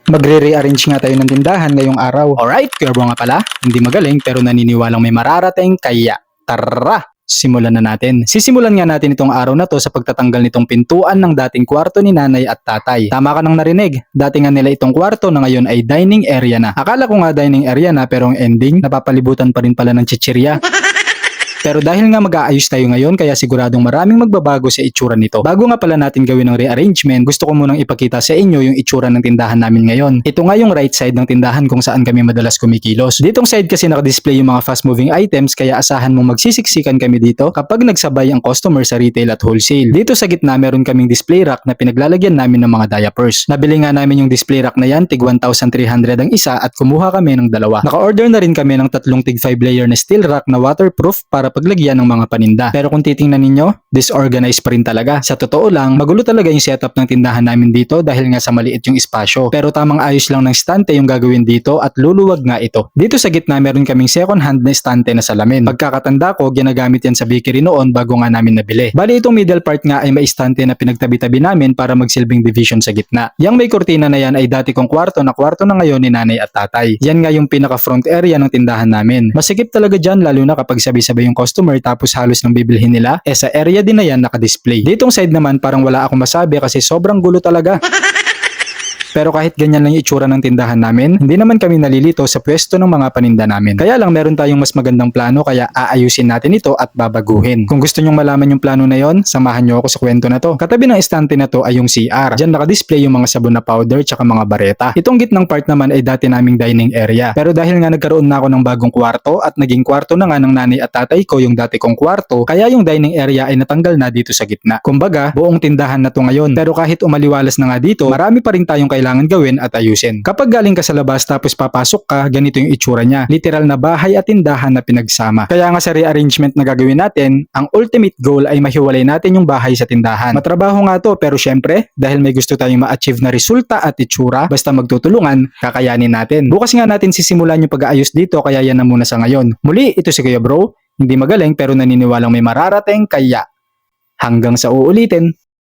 Magre-rearrange nga tayo ng tindahan ngayong araw. Alright, Kuya Bro nga pala. Hindi magaling pero naniniwalang may mararating kaya tara! Simulan na natin. Sisimulan nga natin itong araw na to sa pagtatanggal nitong pintuan ng dating kwarto ni nanay at tatay. Tama ka nang narinig. Dati nga nila itong kwarto na ngayon ay dining area na. Akala ko nga dining area na pero ang ending, napapalibutan pa rin pala ng chichirya. Pero dahil nga mag-aayos tayo ngayon kaya siguradong maraming magbabago sa itsura nito. Bago nga pala natin gawin ng rearrangement, gusto ko munang ipakita sa inyo yung itsura ng tindahan namin ngayon. Ito nga yung right side ng tindahan kung saan kami madalas kumikilos. Ditong side kasi nakadisplay yung mga fast moving items kaya asahan mong magsisiksikan kami dito kapag nagsabay ang customer sa retail at wholesale. Dito sa gitna meron kaming display rack na pinaglalagyan namin ng mga diapers. Nabili nga namin yung display rack na yan, tig 1,300 ang isa at kumuha kami ng dalawa. Naka-order na rin kami ng tatlong tig 5 layer na steel rack na waterproof para paglagyan ng mga paninda. Pero kung titingnan ninyo, disorganized pa rin talaga. Sa totoo lang, magulo talaga yung setup ng tindahan namin dito dahil nga sa maliit yung espasyo. Pero tamang ayos lang ng stante yung gagawin dito at luluwag nga ito. Dito sa gitna meron kaming second hand na stante na salamin. Pagkakatanda ko, ginagamit yan sa bakery noon bago nga namin nabili. Bali itong middle part nga ay may stante na pinagtabi-tabi namin para magsilbing division sa gitna. Yang may kurtina na yan ay dati kong kwarto na ngayon ni nanay at tatay. Yan nga yung pinaka front area ng tindahan namin. Masikip talaga dyan lalo na kapag sabay-sabay yung customer tapos halos nang bibilhin nila, sa area din na yan nakadisplay. Ditong side naman parang wala akong masabi kasi sobrang gulo talaga. Pero kahit ganyan lang yung itsura ng tindahan namin, hindi naman kami nalilito sa pwesto ng mga paninda namin. Kaya lang meron tayong mas magandang plano kaya aayusin natin ito at babaguhin. Kung gusto nyong malaman yung plano na yon, samahan nyo ako sa kwento na to. Katabi ng estante na to ay yung CR. Diyan nakadisplay yung mga sabon na powder tsaka mga bareta. Itong gitnang part naman ay dati naming dining area. Pero dahil nga nagkaroon na ako ng bagong kwarto at naging kwarto na nga ng nanay at tatay ko yung dati kong kwarto, kaya yung dining area ay natanggal na dito sa gitna. Kumbaga, buong tindahan na to ngayon. Pero kahit umaliwalas na nga dito, marami pa rin tayong kailangan gawin at ayusin. Kapag galing ka sa labas tapos papasok ka, ganito yung itsura niya. Literal na bahay at tindahan na pinagsama. Kaya nga sa rearrangement na gagawin natin, ang ultimate goal ay mahiwalay natin yung bahay sa tindahan. Matrabaho nga to pero syempre, dahil may gusto tayong ma-achieve na resulta at itsura, basta magtutulungan, kakayanin natin. Bukas nga natin sisimulan yung pag-aayos dito kaya yan na muna sa ngayon. Muli, ito si Kuya Bro. Hindi magaling pero naniniwalang may mararating kaya hanggang sa uulitin.